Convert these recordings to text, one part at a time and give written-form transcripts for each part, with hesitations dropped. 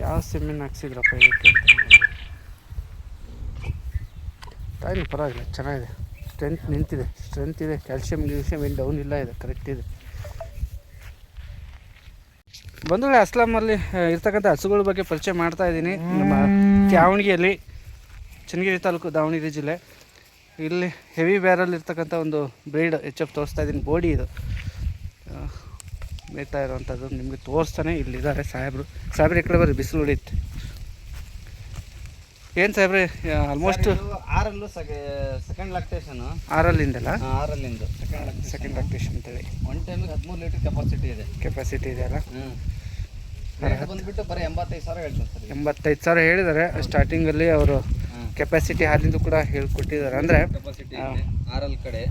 ಯಾವ ಸಿಮ್ಮಿನ ಹಾಕ್ಸಿದ್ರಪ್ಪ ಇದಕ್ಕೆ ಅಂತ ತಾಯಿನ ಪರವಾಗಿಲ್ಲ, ಚೆನ್ನಾಗಿದೆ. ಸ್ಟ್ರೆಂತ್ ಇದೆ, ಕ್ಯಾಲ್ಶಿಯಮ್ ಏನು ಡೌನ್ ಇಲ್ಲ, ಇದೆ ಕರೆಕ್ಟ್ ಇದೆ. ಬಂಧುಗಳೇ, ಅಸ್ಲಾಮಲ್ಲಿ ಇರ್ತಕ್ಕಂಥ ಹಸುಗಳ ಬಗ್ಗೆ ಪರಿಚಯ ಮಾಡ್ತಾ ಇದ್ದೀನಿ. ನಮ್ಮ ತ್ಯಾವಣಿಗೆಯಲ್ಲಿ, ಚನ್ನಗಿರಿ ತಾಲೂಕು, ದಾವಣಗೆರೆ ಜಿಲ್ಲೆ. ಇಲ್ಲಿ ಹೆವಿ ಬ್ಯಾರಲ್ಲಿ ಇರ್ತಕ್ಕಂಥ ಒಂದು ಬ್ರೀಡ್ HF ತೋರಿಸ್ತಾ ಇದ್ದೀನಿ. ಬೋಡಿ ಇದು ಮೇಯ್ತಾ ಇರೋವಂಥದ್ದು ನಿಮಗೆ ತೋರಿಸ್ತಾನೆ. ಇಲ್ಲಿದ್ದಾರೆ ಸಾಹೇಬ್ರು ಈ ಕಡೆ ಬರ್ರಿ, ಬಿಸಿಲು ಹೊಡಿಯುತ್ತೆ. ಏನು ಸಾಹೇಬ್ರೆ, ಆಲ್ಮೋಸ್ಟ್ ಆರಲ್ಲೂ ಸೆಕೆಂಡ್ ಲ್ಯಾಕ್ಟೇಷನ್, ಆರಲ್ಲಿಂದಲ್ಲ, ಆರಲ್ಲಿಂದು ಸೆಕೆಂಡ್ ಲ್ಯಾಕ್ಟೇಷನ್ ಅಂತೇಳಿ. ಒನ್ ಟೈಮಿಗೆ 13 ಲೀಟರ್ ಕೆಪಾಸಿಟಿ ಇದೆ ಅಲ್ಲ. ಬಂದುಬಿಟ್ಟು ಬರೀ 85,000 ಹೇಳ್ತೀನಿ ಸರ್. 85,000 ಹೇಳಿದ್ದಾರೆ ಸ್ಟಾರ್ಟಿಂಗಲ್ಲಿ. ಅವರು ಕೆಪಾಸಿಟಿ ಹಾಲಿಂದು ಕೂಡ ಹೇಳ್ಕೊಟ್ಟಿದ್ದಾರೆ. ಅಂದರೆ ಆರಲ್ ಕಡೆ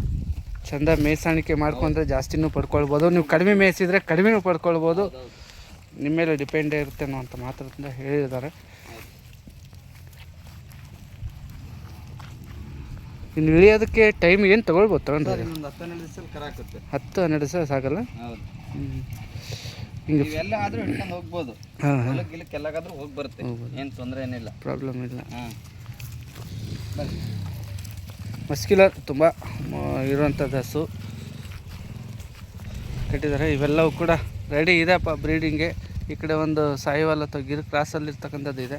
ಚಂದ ಮೇಯ್ಸಾಣಿಕೆ ಮಾಡ್ಕೊಂಡ್ರೆ ಜಾಸ್ತಿನೂ ಪಡ್ಕೊಳ್ಬೋದು, ನೀವು ಕಡಿಮೆ ಮೇಯಿಸಿದರೆ ಕಡಿಮೆನೂ ಪಡ್ಕೊಳ್ಬೋದು, ನಿಮ್ಮ ಮೇಲೆ ಡಿಪೆಂಡೇ ಇರುತ್ತೇನೋ ಅಂತ ಮಾತ್ರದಿಂದ ಹೇಳಿದ್ದಾರೆ. ಇನ್ನು ಇಳಿಯೋದಕ್ಕೆ ಟೈಮ್ ಏನು ತೊಗೊಳ್ಬೋದು? ತೊಗೊಂಡ್ರೆ 10-12 ದಿವಸ ಕರ ಹಾಕುತ್ತೆ. 10-12 ದಿವಸ ಸಾಕಲ್ಲ? ಹೌದು. ಹಿಂಗೆ ಎಲ್ಲ ಆದರೂ ಹಿಡ್ಕೊಂಡು ಹೋಗ್ಬೋದು. ಎಲ್ಲಕ್ಕೆಲ್ಲಾಗಾದ್ರೂ ಹೋಗಿ ಬರುತ್ತೆ, ಏನು ತೊಂದರೆ ಏನಿಲ್ಲ, ಪ್ರಾಬ್ಲಮ್ ಇಲ್ಲ. ಮಸ್ಕ್ಯುಲರ್ ತುಂಬ ಇರುವಂಥದ್ದು ಹಸು ಕಟ್ಟಿದ್ದಾರೆ. ಇವೆಲ್ಲವೂ ಕೂಡ ರೆಡಿ ಇದೆಪ್ಪ ಬ್ರೀಡಿಂಗ್ಗೆ. ಈ ಕಡೆ ಒಂದು ಸಾಯಿವಾಲ್ ಅಥವಾ ಗಿರ್ ಕ್ರಾಸಲ್ಲಿ ಇರ್ತಕ್ಕಂಥದ್ದು ಇದೆ,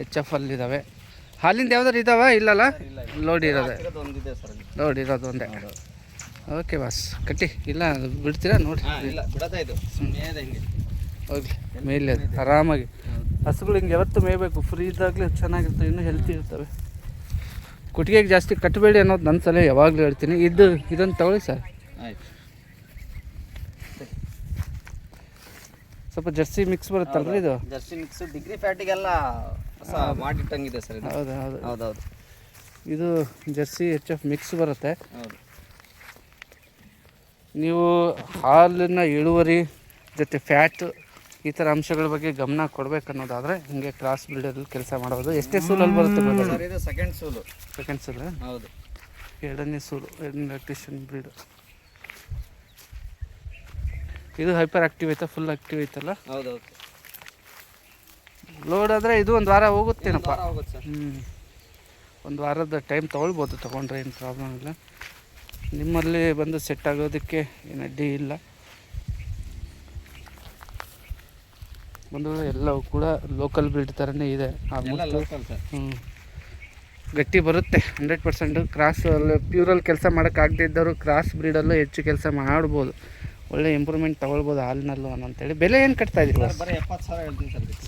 HF ಅಲ್ಲಿದ್ದಾವೆ. ಹಾಲಿಂದ ಯಾವ್ದಾರು ಇದ್ದಾವ? ಇಲ್ಲಲ್ಲ, ಲೋಡ್ ಇರೋದೆ, ಲೋಡ್ ಇರೋದು ಒಂದೇ. ಓಕೆ ಬಾಸ್, ಕಟ್ಟಿ. ಇಲ್ಲ ಬಿಡ್ತೀರಾ ನೋಡಿ? ಹೋಗ್ಲಿ ಮೇಲೆ ಆರಾಮಾಗಿ. ಹಸುಗಳು ಹಿಂಗೆ ಯಾವತ್ತು ಮೇಯಬೇಕು, ಫ್ರೀ ಇದ್ದಾಗಲೇ ಚೆನ್ನಾಗಿರ್ತವೆ, ಇನ್ನೂ ಹೆಲ್ತಿ ಇರ್ತವೆ. ಕುಟ್ಟಿಗೆಗೆ ಜಾಸ್ತಿ ಕಟ್ಟಬೇಡಿ ಅನ್ನೋದು ನನ್ನ ಸಲ ಯಾವಾಗಲೂ ಹೇಳ್ತೀನಿ. ಇದನ್ನು ತಗೊಳ್ಳಿ ಸರ್. ಆಯ್ತು, ಸ್ವಲ್ಪ ಜರ್ಸಿ ಮಿಕ್ಸ್ ಬರುತ್ತಲ್ರಿ ಇದು? ಜರ್ಸಿ ಮಿಕ್ಸ್ ಡಿಗ್ರಿ ಫ್ಯಾಟಿಗೆಲ್ಲ ಮಾಡಿಟ್ಟಂಗಿದೆ ಸರ್. ಹೌದು ಹೌದು ಹೌದೌದು, ಇದು ಜರ್ಸಿ HF ಮಿಕ್ಸ್ ಬರುತ್ತೆ. ಹೌದು. ನೀವು ಹಾಲಿನ ಇಳುವರಿ ಜೊತೆ ಫ್ಯಾಟ್ ಈ ಥರ ಅಂಶಗಳ ಬಗ್ಗೆ ಗಮನ ಕೊಡಬೇಕನ್ನೋದಾದರೆ ಹಿಂಗೆ ಕ್ರಾಸ್ ಬ್ರೀಡಲ್ಲಿ ಕೆಲಸ ಮಾಡೋದು. ಎಷ್ಟೇ ಸೂಲಲ್ಲಿ ಬರುತ್ತೆ ಸರ್? ಇದು ಸೆಕೆಂಡ್ ಸೂಲು. ಹೌದು, ಎರಡನೇ ಸೂಲು, ಎರಡನೇ ಲ್ಯಾಕ್ಟೇಷನ್ ಬ್ರೀಡ್. ಇದು ಹೈಪರ್ ಆಕ್ಟಿವ್ ಐತಾ, ಫುಲ್ ಆಕ್ಟಿವ್ ಐತಲ್ಲ? ಹೌದೌದು. ಲೋಡ್ ಆದರೆ ಇದು ಒಂದು ವಾರ ಹೋಗುತ್ತೇನಪ್ಪ. ಹ್ಞೂ, ಒಂದು ವಾರದ ಟೈಮ್ ತೊಗೊಳ್ಬೋದು, ತೊಗೊಂಡ್ರೆ ಏನು ಪ್ರಾಬ್ಲಮ್ ಇಲ್ಲ. ನಿಮ್ಮಲ್ಲಿ ಬಂದು ಸೆಟ್ ಆಗೋದಕ್ಕೆ ಏನು ಅಡ್ಡಿ ಇಲ್ಲ. ಒಂದು ಎಲ್ಲವೂ ಕೂಡ ಲೋಕಲ್ ಬ್ರೀಡ್ ಥರನೇ ಇದೆ ಆಲ್ಮೋಸ್ಟ್. ಗಟ್ಟಿ ಬರುತ್ತೆ 100%. ಕ್ರಾಸಲ್ಲಿ ಪ್ಯೂರಲ್ಲಿ ಕೆಲಸ ಮಾಡೋಕ್ಕಾಗದೇ ಇದ್ದವರು ಕ್ರಾಸ್ ಬ್ರೀಡಲ್ಲೂ ಹೆಚ್ಚು ಕೆಲಸ ಮಾಡ್ಬೋದು, ಒಳ್ಳೆ ಇಂಪ್ರೂವ್ಮೆಂಟ್ ತೊಗೊಳ್ಬೋದು ಹಾಲಿನಲ್ಲೂ ಅಂತೇಳಿ. ಬೆಲೆ ಏನು ಕಟ್ತಾ ಇದ್ದೀವಿ?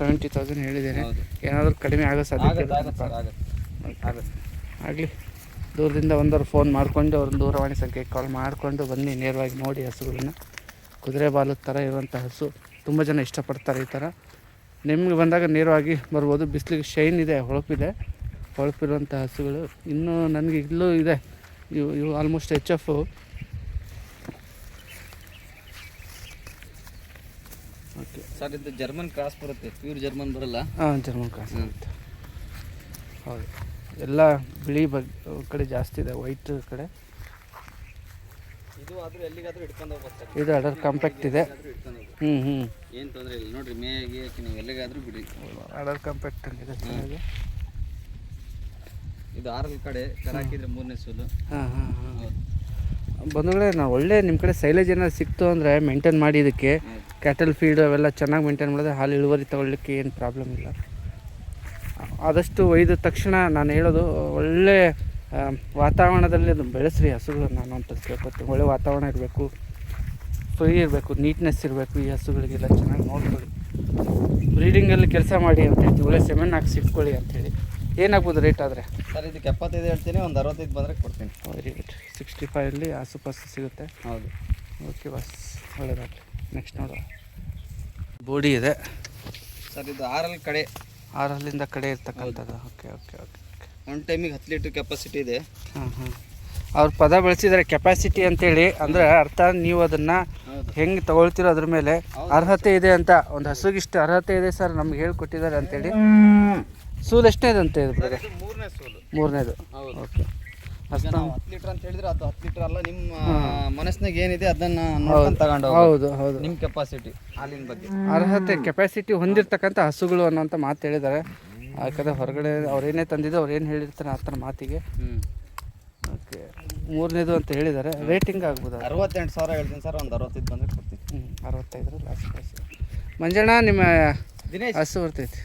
70,000 ಹೇಳಿದ್ದೇನೆ. ಏನಾದರೂ ಕಡಿಮೆ ಆಗೋ ಸಾಧ್ಯತೆ ಆಗಲಿ. ದೂರದಿಂದ ಒಂದವ್ರು ಫೋನ್ ಮಾಡಿಕೊಂಡು ಅವ್ರ ದೂರವಾಣಿ ಸಂಖ್ಯೆಗೆ ಕಾಲ್ ಮಾಡಿಕೊಂಡು ಬನ್ನಿ, ನೇರವಾಗಿ ನೋಡಿ ಹಸುಗಳನ್ನ. ಕುದುರೆ ಬಾಲದ ಥರ ಇರುವಂಥ ಹಸು ತುಂಬ ಜನ ಇಷ್ಟಪಡ್ತಾರೆ ಈ ಥರ. ನಿಮಗೆ ಬಂದಾಗ ನೇರವಾಗಿ ಬರ್ಬೋದು. ಬಿಸಿಲಿಗೆ ಶೈನ್ ಇದೆ, ಹೊಳಪಿರುವಂಥ ಹಸುಗಳು. ಇನ್ನೂ ನನಗೆ ಇಲ್ಲೂ ಇದೆ, ಇವು ಆಲ್ಮೋಸ್ಟ್ HF. ಓಕೆ ಸರ್, ಇದು ಜರ್ಮನ್ ಕ್ರಾಸ್ ಬರುತ್ತೆ, ಪ್ಯೂರ್ ಜರ್ಮನ್ ಬರಲ್ಲ. ಹಾಂ, ಜರ್ಮನ್ ಕ್ರಾಸ್ ಬರುತ್ತೆ. ಹೌದು, ಎಲ್ಲ ಬಿಳಿ ಕಡೆ ಜಾಸ್ತಿ ಇದೆ, ವೈಟ್ ಕಡೆ. ಇದು ಆದರೂ ಎಲ್ಲಿಗಾದರೂ ಹಿಡ್ಕೊಂಡು ಹೋಗ್ಬೋದು. ಇದು ಅಡರ್ ಕಾಂಪ್ಯಾಕ್ಟ್ ಇದೆ. ಏನು ತೊಂದರೆ ಇಲ್ಲ ನೋಡಿರಿ, ಮೇಗೆ ನೀವು ಎಲ್ಲಿಗಾದರೂ ಬಿಡಿ. ಅಡರ್ ಕಾಂಪ್ಯಾಕ್ಟ್ ಆಗಿದೆ, ಚೆನ್ನಾಗಿದೆ. ಇದು ಆರಲ್ ಕಡೆ ಕರ ಹಾಕಿದ್ರೆ 3ನೇ ಸೂಲು. ಬಂಧುಗಳೇ, ನಾವು ಒಳ್ಳೆ ನಿಮ್ಮ ಕಡೆ ಸೈಲೇಜ್ ಏನಾದ್ರು ಸಿಕ್ತು ಅಂದರೆ ಮೇಂಟೈನ್ ಮಾಡಿ. ಇದಕ್ಕೆ ಕ್ಯಾಟಲ್ ಫೀಡ್ ಅವೆಲ್ಲ ಚೆನ್ನಾಗಿ ಮೇಂಟೈನ್ ಮಾಡಿದ್ರೆ ಹಾಲು ಇಳುವರಿ ತೊಗೊಳ್ಲಿಕ್ಕೆ ಏನು ಪ್ರಾಬ್ಲಮ್ ಇಲ್ಲ. ಆದಷ್ಟು ಒಯ್ದ ತಕ್ಷಣ ನಾನು ಹೇಳೋದು, ಒಳ್ಳೆ ವಾತಾವರಣದಲ್ಲಿ ಅದು ಬೆಳೆಸ್ರಿ ಹಸುಗಳು. ನಾನು ಅಂತ ಕೇಳ್ಕೊತೀನಿ, ಒಳ್ಳೆ ವಾತಾವರಣ ಇರಬೇಕು, ಫ್ರೀ ಇರಬೇಕು, ನೀಟ್ನೆಸ್ ಇರಬೇಕು. ಈ ಹಸುಗಳಿಗೆಲ್ಲ ಚೆನ್ನಾಗಿ ನೋಡ್ಕೊಳ್ಳಿ. ಬ್ರೀಡಿಂಗಲ್ಲಿ ಕೆಲಸ ಮಾಡಿ ಅಂತ ಹೇಳ್ತೀವಿ, ಒಳ್ಳೆ ಸೆಮೆನ್ ಹಾಕಿ ಸಿಕ್ಕೊಳ್ಳಿ ಅಂಥೇಳಿ. ಏನಾಗ್ಬೋದು ರೇಟ್ ಆದರೆ? ಸರ್, ಇದಕ್ಕೆ 75 ಹೇಳ್ತೀನಿ, ಒಂದು 65 ಬಂದರೆ ಕೊಡ್ತೀನಿ. Very good. 65 ಆಸುಪಾಸು ಸಿಗುತ್ತೆ. ಹೌದು. ಓಕೆ ಬಾಸ್, ಒಳ್ಳೆಯದಾಗಲಿ. ನೆಕ್ಸ್ಟ್ ನೋಡುವ. ಬೋಡಿ ಇದೆ ಸರ್, ಇದು ಆರಲ್ ಕಡೆ, ಆರಲ್ಲಿಂದ ಕಡೆ ಇರ್ತಕ್ಕಂಥದ್ದು. Okay okay okay. ಒನ್ ಟೈಮಿಗೆ 10 ಲೀಟ್ರ್ ಕೆಪಾಸಿಟಿ ಇದೆ. ಅವ್ರು ಪದ ಬಳಸಿದ್ದಾರೆ ಕೆಪಾಸಿಟಿ ಅಂತೇಳಿ. ಅಂದರೆ ಅರ್ಥ ನೀವು ಅದನ್ನು ಹೆಂಗೆ ತೊಗೊಳ್ತೀರೋ ಅದ್ರ ಮೇಲೆ ಅರ್ಹತೆ ಇದೆ ಅಂತ. ಒಂದು ಹಸುಗಿಷ್ಟು ಅರ್ಹತೆ ಇದೆ ಸರ್ ನಮ್ಗೆ ಹೇಳ್ಕೊಟ್ಟಿದ್ದಾರೆ ಅಂತೇಳಿ. ಸೂಲು ಎಷ್ಟನೇದಂತೆ ಇದು? 3ನೇ ಸೂಲು. 3ನೇದು. ಓಕೆ. ಈಗ ನಾವು 10 ಲೀಟರ್ ಅಂತ ಹೇಳಿದ್ರೆ ಅದು 10 ಲೀಟರ್ ಅಲ್ಲ, ನಿಮ್ಮ ಮನಸ್ಸಿನಾಗ ಏನಿದೆ ಅದನ್ನ ನೋಡ್ಕೊಂಡು ತಗೊಂಡು ಹೌದು ಹೌದು. ನಿಮ್ಮ ಕೆಪಾಸಿಟಿ ಹಾಲಿನ ಬಗ್ಗೆ ಅರ್ಹತೆ ಕೆಪಾಸಿಟಿ ಹೊಂದಿರತಕ್ಕಂಥ ಹಸುಗಳು ಅನ್ನೋಂಥ ಮಾತು ಹೇಳಿದ್ದಾರೆ. ಯಾಕಂದರೆ ಹೊರಗಡೆ ಅವ್ರೇನೇ ತಂದಿದ್ದು ಅವ್ರು ಏನು ಹೇಳಿರ್ತಾರೆ ಆ ಥರ ಮಾತಿಗೆ. ಓಕೆ, ಮೂರನೇದು ಅಂತ ಹೇಳಿದ್ದಾರೆ. ರೇಟಿಂಗ್ ಆಗ್ಬೋದು 68,000 ಹೇಳ್ತೀನಿ ಸರ್, ಒಂದು 65 ಬಂದರೆ ಕೊಡ್ತೀನಿ. 65 ಲಾಸ್ಟ್ ಪ್ರೈಸ್. ಮಂಜಣ್ಣ, ನಿಮ್ಮ ದಿನೇಶ್ ಹಸು ಬರ್ತೈತಿ,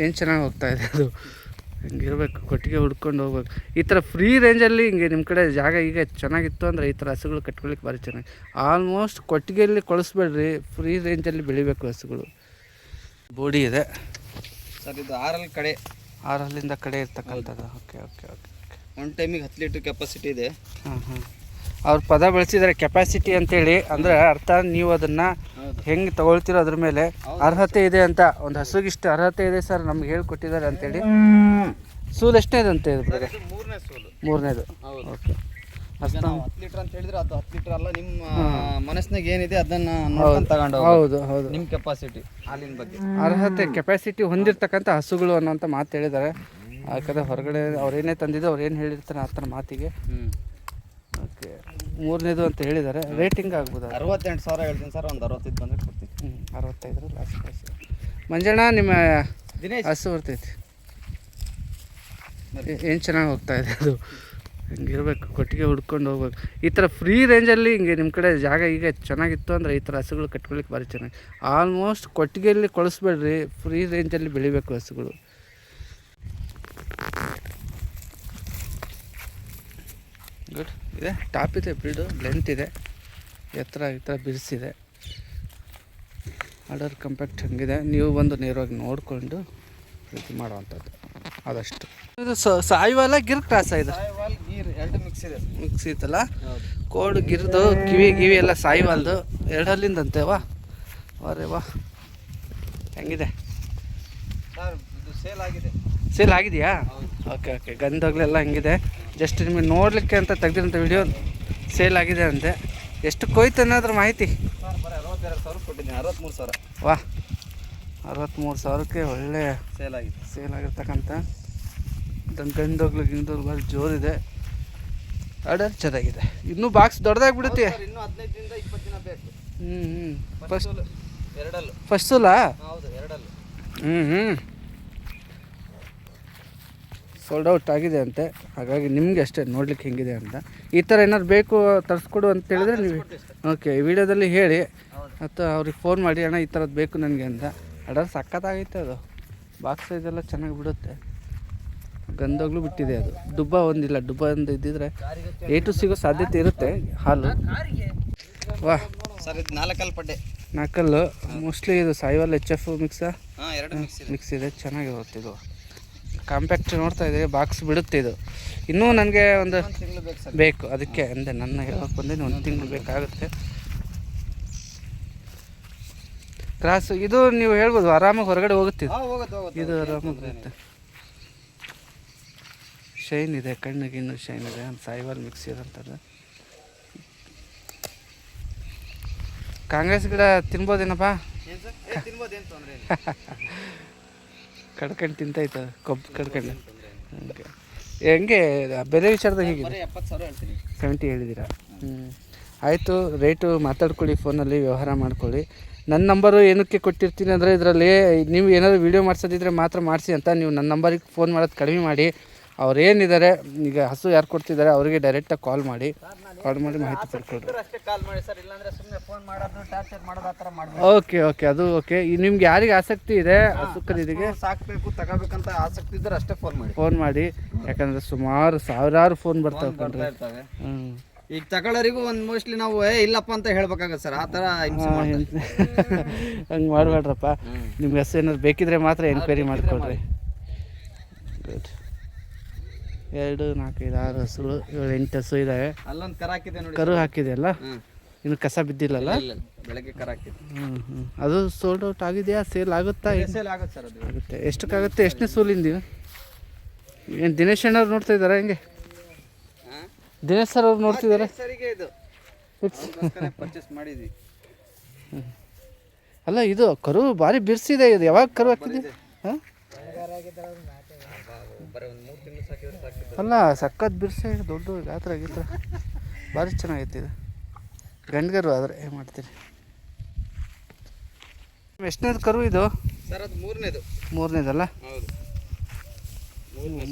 ಏನು ಚೆನ್ನಾಗಿ ಹೋಗ್ತಾ ಇದೆ ಅದು. ಹಿಂಗಿರ್ಬೇಕು, ಕೊಟ್ಟಿಗೆ ಹುಡ್ಕೊಂಡು ಹೋಗ್ಬೇಕು. ಈ ಥರ ಫ್ರೀ ರೇಂಜಲ್ಲಿ ಹಿಂಗೆ ನಿಮ್ಮ ಕಡೆ ಜಾಗ ಈಗ ಚೆನ್ನಾಗಿತ್ತು ಅಂದರೆ ಈ ಥರ ಹಸುಗಳು ಕಟ್ಕೊಳಿಕ್ಕೆ ಭಾರಿ ಚೆನ್ನಾಗಿ. ಆಲ್ಮೋಸ್ಟ್ ಕೊಟ್ಟಿಗೆಯಲ್ಲಿ ಕೊಳಿಸ್ಬೇಡ್ರಿ, ಫ್ರೀ ರೇಂಜಲ್ಲಿ ಬೆಳಿಬೇಕು ಹಸುಗಳು. ಬೋಡಿ ಇದೆ ಸರ್, ಇದು 6 ಕಡೆ 6 ಕಡೆ ಇರ್ತಕ್ಕಂಥದ್ದು. Okay okay okay okay. ಒಂದು ಟೈಮಿಗೆ 10 ಲೀಟ್ರ್ ಕೆಪಾಸಿಟಿ ಇದೆ. ಹಾಂ ಹಾಂ, ಅವ್ರು ಪದ ಬಳಸಿದ್ದಾರೆ ಕೆಪಾಸಿಟಿ ಅಂತೇಳಿ. ಅಂದರೆ ಅರ್ಥ ನೀವು ಅದನ್ನು ಹೆಂಗೆ ತೊಗೊಳ್ತೀರೋ ಅದ್ರ ಮೇಲೆ ಅರ್ಹತೆ ಇದೆ ಅಂತ. ಒಂದು ಹಸುಗೆ ಇಷ್ಟು ಅರ್ಹತೆ ಇದೆ ಸರ್ ನಮ್ಗೆ ಹೇಳ್ಕೊಟ್ಟಿದ್ದಾರೆ ಅಂತೇಳಿ. ಸೂಲು ಎಷ್ಟನೇದು ಅಂತ ಹೇಳಿದ್ರೆ? 3ನೇ ಸೂಲು. 3ನೇದು. ಓಕೆ. ಈಗ ನಾವು 10 ಲೀಟರ್ ಅಂತ ಹೇಳಿದ್ರೆ ಅದು 10 ಲೀಟರ್ ಅಲ್ಲ, ನಿಮ್ಮ ಮನಸ್ಸಿನಾಗ ಏನಿದೆ ಅದನ್ನ ನೋಡ್ಕೊಂಡು ತಗೊಂಡು ಹೌದು ಹೌದು. ನಿಮ್ಮ ಕೆಪಾಸಿಟಿ ಹಾಲಿನ ಬಗ್ಗೆ ಅರ್ಹತೆ ಕೆಪಾಸಿಟಿ ಹೊಂದಿರತಕ್ಕಂಥ ಹಸುಗಳು ಅನ್ನೋಂಥ ಮಾತು ಹೇಳಿದ್ದಾರೆ. ಯಾಕಂದರೆ ಹೊರಗಡೆ ಅವ್ರೇನೇ ತಂದಿದ್ದು ಅವ್ರು ಏನು ಹೇಳಿರ್ತಾರೆ ಆ ಥರ ಮಾತಿಗೆ. ಓಕೆ, ಮೂರನೇದು ಅಂತ ಹೇಳಿದ್ದಾರೆ. ರೇಟಿಂಗ್ ಆಗ್ಬೋದು 68,000 ಹೇಳ್ತೀನಿ ಸರ್, ಒಂದು 65 ಬಂದರೆ ಕೊಡ್ತೀನಿ. 65 ಲಾಸ್ಟ್ ಪ್ರೈಸ್. ಮಂಜಣ್ಣ, ನಿಮ್ಮ ದಿನೇಶ್ ಹಸು ಬರ್ತೈತಿ, ಏನು ಚೆನ್ನಾಗಿ ಹೋಗ್ತಾ ಇದೆ ಅದು. ಹಿಂಗಿರ್ಬೇಕು, ಕೊಟ್ಟಿಗೆ ಹುಡ್ಕೊಂಡು ಹೋಗ್ಬೇಕು. ಈ ಥರ ಫ್ರೀ ರೇಂಜಲ್ಲಿ ಹಿಂಗೆ ನಿಮ್ಮ ಕಡೆ ಜಾಗ ಈಗ ಚೆನ್ನಾಗಿತ್ತು ಅಂದರೆ ಈ ಥರ ಹಸುಗಳು ಕಟ್ಕೊಳಿಕ್ಕೆ ಭಾರಿ ಚೆನ್ನಾಗಿ. ಆಲ್ಮೋಸ್ಟ್ ಕೊಟ್ಟಿಗೆಯಲ್ಲಿ ಕೊಳಿಸ್ಬೇಡ್ರಿ, ಫ್ರೀ ರೇಂಜಲ್ಲಿ ಬೆಳಿಬೇಕು ಹಸುಗಳು. ಗುಡ್ ಇದೆ, ಟಾಪ್ ಇದೆ, ಬಿಲ್ಡು ಲೆಂತ್ ಇದೆ, ಎತ್ತರ ಈ ಥರ ಬಿಡಿಸಿದೆ, ಆರ್ಡರ್ ಕಂಪ್ಯಾಕ್ಟ್ ಹಂಗಿದೆ. ನೀವು ಬಂದು ನೇರವಾಗಿ ನೋಡಿಕೊಂಡು ಇದು ಮಾಡುವಂಥದ್ದು ಆದಷ್ಟು. ಇದು ಸಾಯಿವಾಲ ಗಿರ್ ಕ್ರಾಸ ಇದು ಗೀರ್ ಎರಡು ಮಿಕ್ಸ್ ಇದೆ. ಮಿಕ್ಸ್ ಇತ್ತಲ್ಲ, ಕೋಡು ಗಿರ್ದು ಕಿವಿ ಎಲ್ಲ ಸಾಯಿವಾಲ್ದು ಎರಡಲ್ಲಿಂದಂತೆ. ವಾ ವಾ, ಹೆಂಗಿದೆ ಸರ್? ಇದು ಸೇಲ್ ಆಗಿದೆ. ಸೇಲ್ ಆಗಿದೆಯಾ? Okay okay. ಗಂಧಗಳೆಲ್ಲ ಹಂಗಿದೆ. ಜಸ್ಟ್ ನಿಮಗೆ ನೋಡಲಿಕ್ಕೆ ಅಂತ ತೆಗೆದಿರೋಂಥ ವಿಡಿಯೋ. ಸೇಲ್ ಆಗಿದೆ ಅಂತೆ. ಎಷ್ಟು ಕೊಯ್ತು ಅನ್ನೋದ್ರ ಮಾಹಿತಿ? ಸರ್ ಬರೀ 62,000 ಕೊಟ್ಟಿದ್ದೀನಿ. 63,000. ವಾ, 63,000ಕ್ಕೆ ಒಳ್ಳೆ ಸೇಲ್ ಆಗಿರ್ತಕ್ಕಂಥ ಗಂಧಗ್ಲು ಭಾಳ ಜೋರಿದೆ. ಆರ್ಡರ್ ಚೆನ್ನಾಗಿದೆ. ಇನ್ನೂ ಬಾಕ್ಸ್ ದೊಡ್ಡದಾಗಿಬಿಡುತ್ತೆ. ಇನ್ನೂ 15ರಿಂದ 20 ದಿನ ಬೇಕು. ಫಸ್ಟ್ ಸೂಲಾ? ಹೌದು, ಎರಡಲ್ಲು. ಸೋಲ್ಡ್ ಔಟ್ ಆಗಿದೆ ಅಂತೆ. ಹಾಗಾಗಿ ನಿಮಗೆ ಅಷ್ಟೇ ನೋಡ್ಲಿಕ್ಕೆ ಹೆಂಗಿದೆ ಅಂತ. ಈ ಥರ ಏನಾದ್ರು ಬೇಕು ತರಿಸ್ಕೊಡು ಅಂತ ಹೇಳಿದ್ರೆ ನೀವು ಓಕೆ ಈ ವಿಡಿಯೋದಲ್ಲಿ ಹೇಳಿ, ಮತ್ತು ಅವ್ರಿಗೆ ಫೋನ್ ಮಾಡಿ, ಅಣ್ಣ ಈ ಥರದ್ದು ಬೇಕು ನನಗೆ ಅಂತ. ಆರ್ಡರ್ ಸಖತ್ತಾಗೈತೆ ಅದು. ಬಾಕ್ಸ್ ಇದೆಲ್ಲ ಚೆನ್ನಾಗಿ ಬಿಡುತ್ತೆ. ಗಂಧಗ್ಲು ಬಿಟ್ಟಿದೆ ಅದು. ಡುಬ್ಬ ಒಂದಿಲ್ಲ. ಡುಬ್ಬ ಒಂದು ಇದ್ದಿದ್ರೆ ಏಟು ಸಿಗೋ ಸಾಧ್ಯತೆ ಇರುತ್ತೆ ಹಾಲು. ವಾ ಸರ್, ಇದು 4 ಪಡ್ಡೆ. 4 ಮೋಸ್ಟ್ಲಿ ಇದು ಸಾಯಿವಾಲ್ HF ಮಿಕ್ಸಾ? ಹಾಂ, 2 ಮಿಕ್ಸ್ ಇದೆ. ಚೆನ್ನಾಗಿರುತ್ತೆ ಇದು. ಕಾಂಪ್ಯಾಕ್ಟ್ ನೋಡ್ತಾ ಇದ್ದೀವಿ, ಬಾಕ್ಸ್ ಬಿಡುತ್ತೆ ಇದು. ಇನ್ನೂ ನನಗೆ ಒಂದು ತಿಂಗಳು ಬೇಕು ಸರ್. ಬೇಕು, ಅದಕ್ಕೆ ಅಂದೆ. ನನ್ನ ಹೇಳೋಕೆ ಬಂದಿದ್ದು 1 ತಿಂಗಳು ಬೇಕಾಗುತ್ತೆ. ಕ್ರಾಸ್ ಇದು ನೀವು ಹೇಳ್ಬೋದು, ಆರಾಮಾಗಿ ಹೊರಗಡೆ ಹೋಗುತ್ತೆ ಇದು. ಆರಾಮಾಗಿ ಬರುತ್ತೆ. ಶೈನ್ ಇದೆ, ಕಣ್ಣಿಗೆ ಇನ್ನೂ ಶೈನ್ ಇದೆ. ಒಂದು ಸಾಯಿವಾಲ್ ಮಿಕ್ಸ್ ಇರೋಂಥದ್ದು. ಕಾಂಗ್ರೆಸ್ ಗಿಡ ತಿನ್ಬೋದೇನಪ್ಪ? ಕಡ್ಕೊಂಡು ತಿಂತಾಯ್ತು, ಕೊಬ್ಬು ಕಡ್ಕೊಂಡು. ಹೆಂಗೆ ಬೆಲೆ ವಿಚಾರದಾಗ ಹೇಗಿದೆ? 70,000 ಹೇಳ್ತೀನಿ. 70 ಹೇಳಿದ್ದೀರಾ? ಆಯಿತು. ರೇಟು ಮಾತಾಡ್ಕೊಳ್ಳಿ, ಫೋನಲ್ಲಿ ವ್ಯವಹಾರ ಮಾಡ್ಕೊಳ್ಳಿ. ನನ್ನ ನಂಬರು ಏನಕ್ಕೆ ಕೊಟ್ಟಿರ್ತೀನಿ ಅಂದರೆ, ಇದರಲ್ಲಿ ನೀವು ಏನಾದರೂ ವೀಡಿಯೋ ಮಾಡಿಸೋದಿದ್ರೆ ಮಾತ್ರ ಮಾಡಿಸಿ ಅಂತ. ನೀವು ನನ್ನ ನಂಬರಿಗೆ ಫೋನ್ ಮಾಡೋದು ಕಡಿಮೆ ಮಾಡಿ. ಅವ್ರು ಏನಿದ್ದಾರೆ ಈಗ ಹಸು ಯಾರು ಕೊಡ್ತಿದ್ದಾರೆ ಅವರಿಗೆ ಡೈರೆಕ್ಟಾಗಿ ಕಾಲ್ ಮಾಡಿ ಮಾಹಿತಿ ಪಡ್ಕೊಳ್ರಿ. ಓಕೆ ಓಕೆ, ಅದು ಓಕೆ. ನಿಮ್ಗೆ ಯಾರಿಗೆ ಆಸಕ್ತಿ ಇದೆ ಹಸು ಖರೀದಿಗೆ, ಸಾಕಬೇಕು ತಗೋಬೇಕಂತ ಆಸಕ್ತಿ ಇದ್ದರೆ ಅಷ್ಟೇ ಫೋನ್ ಮಾಡಿ. ಯಾಕಂದರೆ ಸುಮಾರು ಸಾವಿರಾರು ಫೋನ್ ಬರ್ತಾವೆ. ಈಗ ತಗೊಳ್ಳೋರಿಗೂ ಒಂದು ಮೋಸ್ಟ್ಲಿ ನಾವು ಇಲ್ಲಪ್ಪ ಅಂತ ಹೇಳ್ಬೇಕಾಗತ್ತೆ ಸರ್. ಆ ಥರ ಹಂಗೆ ಮಾಡಬೇಡ್ರಪ್ಪ. ನಿಮ್ಗೆ ಹಸು ಏನಾದ್ರು ಬೇಕಿದ್ರೆ ಮಾತ್ರ ಎನ್ಕ್ವೈರಿ ಮಾಡ್ಕೊಳ್ರಿ. ಗುಡ್. 2, 4, 5, 6 ಹಸುಗಳು, 7, 8 ಹಸು ಇದ್ದಾವೆ. ಅಲ್ಲೊಂದು ಕರ ಹಾಕಿದೆ ನೋಡಿ. ಕರು ಹಾಕಿದೆಯಲ್ಲ, ಇನ್ನು ಕಸ ಬಿದ್ದಿಲ್ಲಲ್ಲ? ಬೆಳಗ್ಗೆ ಕರ ಹಾಕಿದೆ. ಅದು ಸೋಲ್ಡ್ ಔಟ್ ಆಗಿದೆಯಾ? ಸೇಲ್ ಆಗುತ್ತಾ? ಸೇಲ್ ಆಗುತ್ತೆ ಸರ್. ಅದು ಆಗುತ್ತೆ. ಎಷ್ಟಕ್ಕಾಗುತ್ತೆ? ಎಷ್ಟನೇ ಸೂಲಿಂದ? ಏನು ದಿನೇಶ್ ಅಣ್ಣವ್ರು ನೋಡ್ತಾ ಇದ್ದಾರೆ? ಹೆಂಗೆ ದಿನೇಶ್ ಸರ್ ಅವ್ರು ನೋಡ್ತಿದ್ದಾರೆ? ಸರಿಗೆ ಇದು ಪರ್ಚೇಸ್ ಮಾಡಿದ್ವಿ. ಅಲ್ಲ, ಇದು ಕರು ಭಾರಿ ಬಿರ್ಸಿದೆ. ಇದು ಯಾವಾಗ ಕರು ಹಾಕಿದೆ? ಹಾಂ, ಬರೀ ಒಂದು 3 ತಿಂಗಳು ಸಾಕಿದ್ರೆ ಸಾಕಿದ್ದು. ಅಲ್ಲ ಸಖತ್ ಬಿರ್ಸೆ ದೊಡ್ಡ ಗಾತ್ರ ಗೀತ್ರ ಭಾರಿ ಚೆನ್ನಾಗೈತಿ ಇದು ಗಂಡ್ಗರು ಆದರೆ ಏನು ಮಾಡ್ತೀರಿ. ಎಷ್ಟನೇದು ಕರು ಇದು? ಸರ್ ಅದು ಮೂರನೇದು. ಮೂರನೇದಲ್ಲ? ಹೌದು,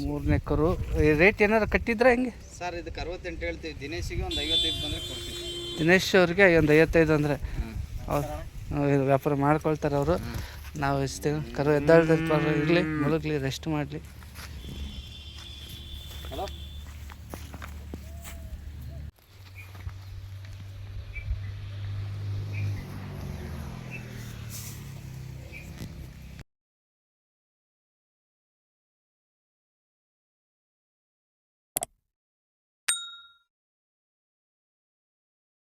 ಮೂರನೇ ಕರು. ರೇಟ್ ಏನಾರು ಕಟ್ಟಿದ್ರೆ ಹೆಂಗೆ ಸರ್ ಇದಕ್ಕೆ 68 ಹೇಳ್ತೀವಿ. ದಿನೇಶಿಗೆ ಒಂದು 55 ಬಂದರೆ ಕೊಡ್ತೀವಿ. ದಿನೇಶ್ ಅವ್ರಿಗೆ ಒಂದು 55 ಅಂದರೆ ಅವ್ರು ವ್ಯಾಪಾರ ಮಾಡ್ಕೊಳ್ತಾರೆ ಅವರು. ನಾವು ಇಷ್ಟು ಕರು ಎದ್ದಾಳ್ದ ಇರಲಿ, ಮಲಗಲಿ, ರೆಸ್ಟ್ ಮಾಡಲಿ.